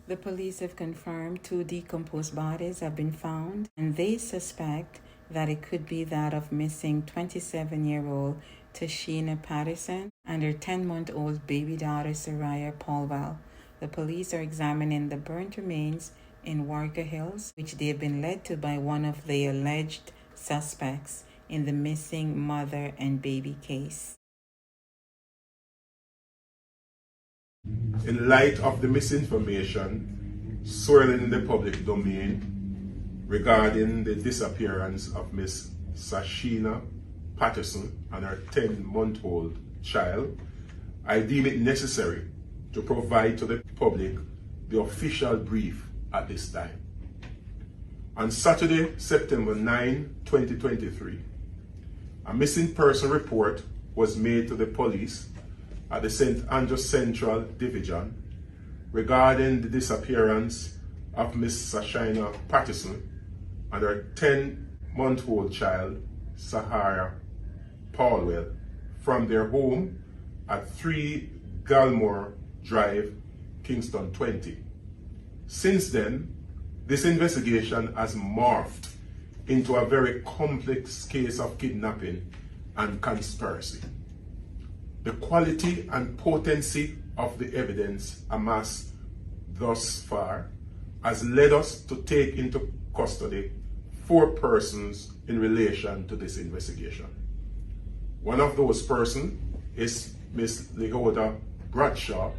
The police have confirmed 2 decomposed bodies have been found, and they suspect that it could be that of missing 27-year-old Tashina Patterson and her 10-month-old baby daughter Soraya Paulwell. The police are examining the burnt remains in Walker Hills, which they have been led to by one of the alleged suspects in the missing mother and baby case. In light of the misinformation swirling in the public domain regarding the disappearance of Miss Tashina Patterson and her 10-month-old child, I deem it necessary to provide to the public the official brief at this time. On Saturday, September 9, 2023, a missing person report was made to the police at the St. Andrews Central Division regarding the disappearance of Miss Tashina Patterson and her 10-month-old child, Sahara Paulwell, from their home at 3 Galmore Drive, Kingston 20. Since then, this investigation has morphed into a very complex case of kidnapping and conspiracy. The quality and potency of the evidence amassed thus far has led us to take into custody 4 persons in relation to this investigation. One of those persons is Miss Lehoda Bradshaw,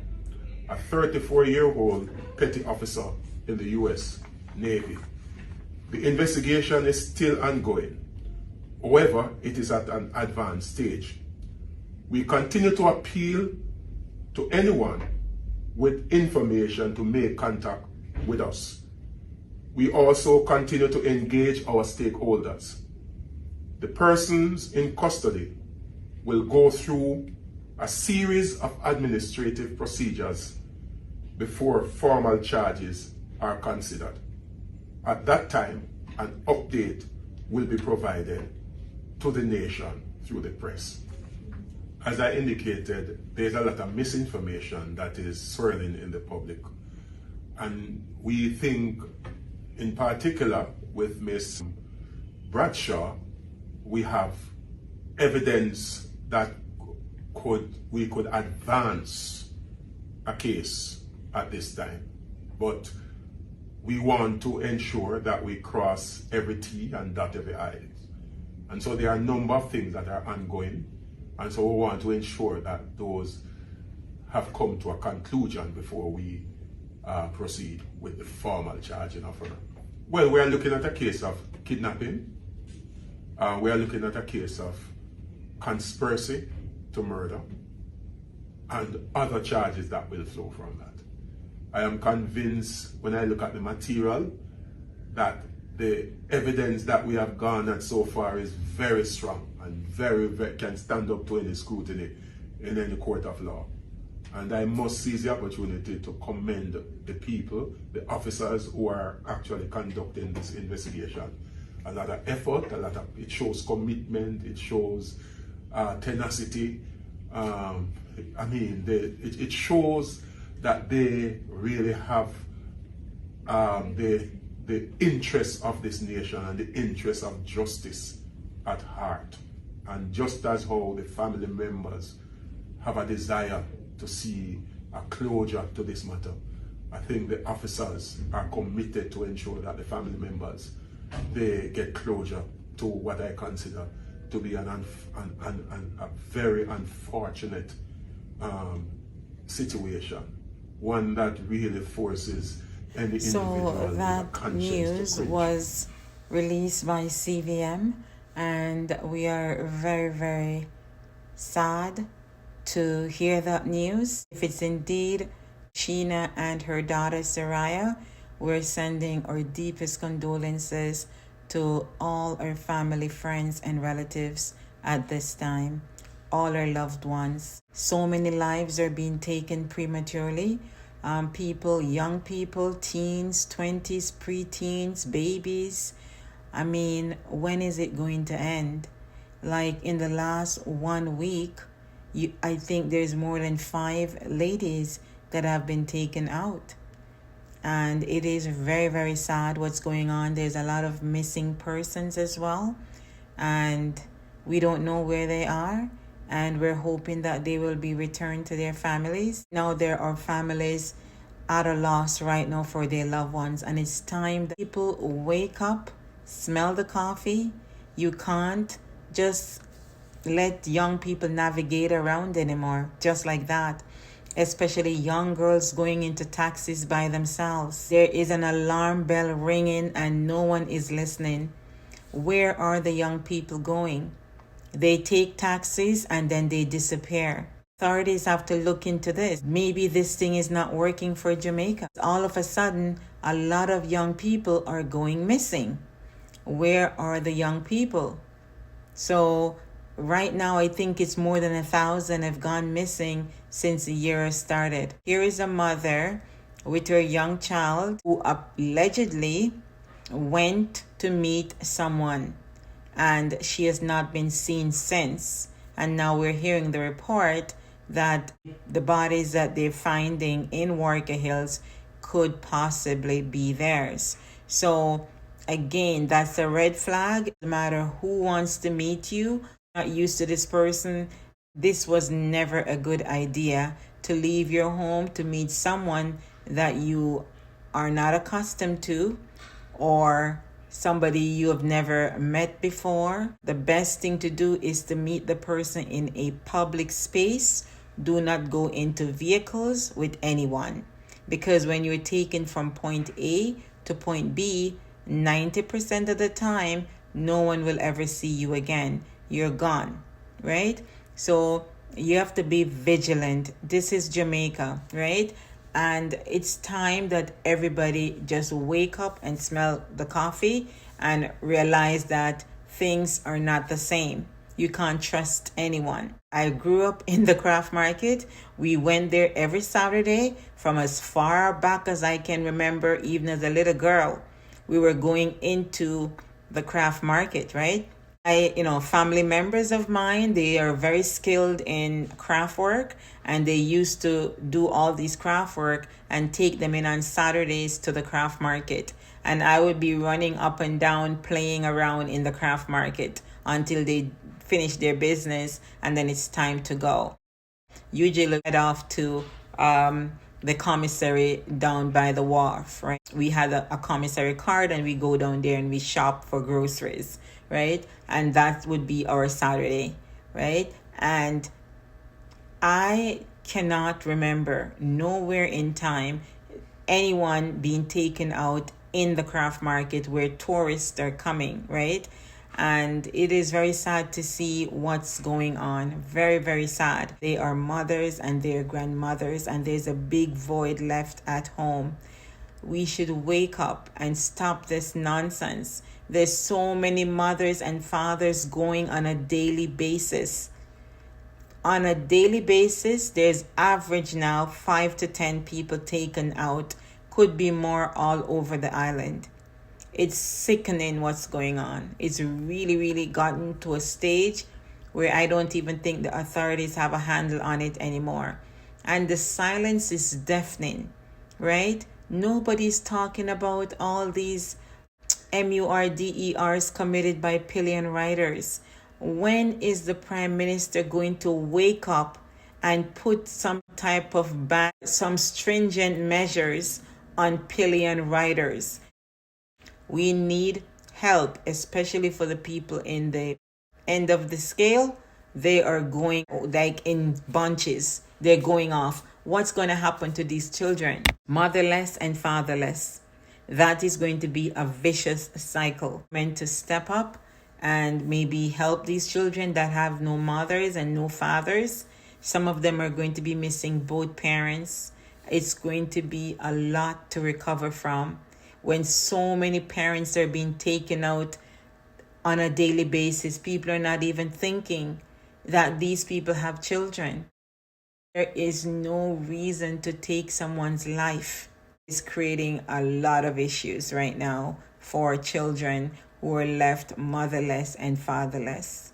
a 34-year-old petty officer in the U.S. Navy. The investigation is still ongoing. However, it is at an advanced stage. We continue to appeal to anyone with information to make contact with us. We also continue to engage our stakeholders. The persons in custody will go through a series of administrative procedures before formal charges are considered. At that time, an update will be provided to the nation through the press. As I indicated, there's a lot of misinformation that is swirling in the public. And we think, in particular with Miss Bradshaw, we have evidence that we could advance a case at this time. But we want to ensure that we cross every T and dot every I. And so there are a number of things that are ongoing. And so we want to ensure that those have come to a conclusion before we proceed with the formal charging of her. Well, we are looking at a case of kidnapping. We are looking at a case of conspiracy to murder and other charges that will flow from that. I am convinced when I look at the material that the evidence that we have garnered so far is very strong and very can stand up to any scrutiny in any court of law. And I must seize the opportunity to commend the people, the officers who are actually conducting this investigation. A lot of effort, it shows commitment, it shows tenacity. It shows that they really have the interests of this nation and the interests of justice at heart. And just as how the family members have a desire to see a closure to this matter, I think the officers are committed to ensure that the family members, they get closure to what I consider to be a very unfortunate situation, one that really forces any individual. So that news was released by CVM, and we are very, very sad to hear that news. If it's indeed Sheena and her daughter Soraya, we're sending our deepest condolences to all our family, friends, and relatives at this time, all our loved ones. So many lives are being taken prematurely. People, young people, teens, 20s, preteens, babies. I mean, when is it going to end? Like in the last 1 week, I think there's more than 5 ladies that have been taken out. And it is very, very sad what's going on. There's a lot of missing persons as well. And we don't know where they are. And we're hoping that they will be returned to their families. Now there are families at a loss right now for their loved ones. And it's time that people wake up, smell the coffee. You can't just let young people navigate around anymore just like that. Especially young girls going into taxis by themselves. There is an alarm bell ringing and no one is listening. Where are the young people going? They take taxis and then they disappear. Authorities have to look into this. Maybe this thing is not working for Jamaica. All of a sudden, a lot of young people are going missing. Where are the young people? So right now, I think it's more than 1,000 have gone missing since the year started. Here is a mother with her young child who allegedly went to meet someone, and she has not been seen since. And now we're hearing the report that the bodies that they're finding in Walker Hills could possibly be theirs. So again, that's a red flag. No matter who wants to meet you, not used to this person, this was never a good idea to leave your home to meet someone that you are not accustomed to or somebody you have never met before. The best thing to do is to meet the person in a public space. Do not go into vehicles with anyone, because when you're taken from point A to point B, 90% of the time, no one will ever see you again. You're gone, right? So you have to be vigilant. This is Jamaica, right? And it's time that everybody just wake up and smell the coffee and realize that things are not the same. You can't trust anyone. I grew up in the craft market. We went there every Saturday from as far back as I can remember, even as a little girl. We were going into the craft market, right? Family members of mine, they are very skilled in craft work, and they used to do all these craft work and take them in on Saturdays to the craft market. And I would be running up and down, playing around in the craft market until they finish their business, and then it's time to go. Usually head off to the commissary down by the wharf, right? We had a commissary card, and we go down there and we shop for groceries, right? And that would be our Saturday, right? And I cannot remember nowhere in time anyone being taken out in the craft market where tourists are coming, right? And it is very sad to see what's going on. Very, very sad. They are mothers and they're grandmothers, and there's a big void left at home. We should wake up and stop this nonsense. There's so many mothers and fathers going on a daily basis. On a daily basis, there's average now 5 to 10 people taken out. Could be more all over the island. It's sickening what's going on. It's really, really gotten to a stage where I don't even think the authorities have a handle on it anymore. And the silence is deafening, right? Nobody's talking about all these murders committed by pillion riders. When is the Prime Minister going to wake up and put some type of some stringent measures on pillion riders? We need help, especially for the people in the end of the scale. They are going like in bunches. They're going off. What's going to happen to these children? Motherless and fatherless. That is going to be a vicious cycle. Meant to step up and maybe help these children that have no mothers and no fathers. Some of them are going to be missing both parents. It's going to be a lot to recover from when so many parents are being taken out on a daily basis. People are not even thinking that these people have children. There is no reason to take someone's life. It's creating a lot of issues right now for children who are left motherless and fatherless.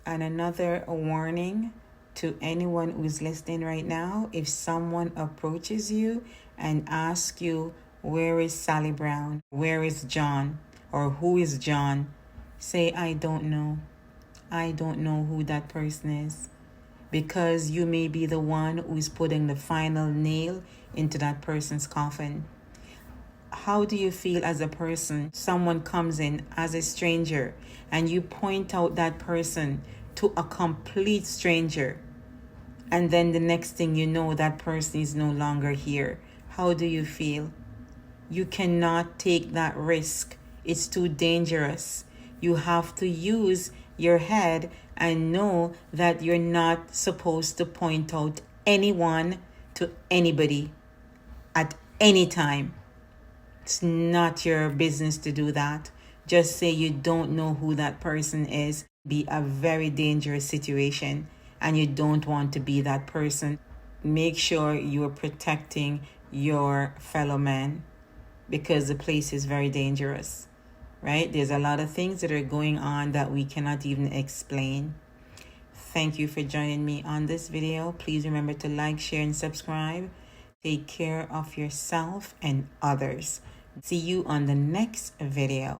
And another warning, To anyone who is listening right now, if someone approaches you and asks you, where is Sally Brown? Where is John? Or who is John? Say, I don't know. I don't know who that person is. Because you may be the one who is putting the final nail into that person's coffin. How do you feel as a person? Someone comes in as a stranger and you point out that person to a complete stranger. And then the next thing you know, that person is no longer here. How do you feel? You cannot take that risk. It's too dangerous. You have to use your head and know that you're not supposed to point out anyone to anybody at any time. It's not your business to do that. Just say you don't know who that person is. Be a very dangerous situation and you don't want to be that person. Make sure you're protecting your fellow man because the place is very dangerous, right? There's a lot of things that are going on that we cannot even explain. Thank you for joining me on this video. Please remember to like, share, and subscribe. Take care of yourself and others. See you on the next video.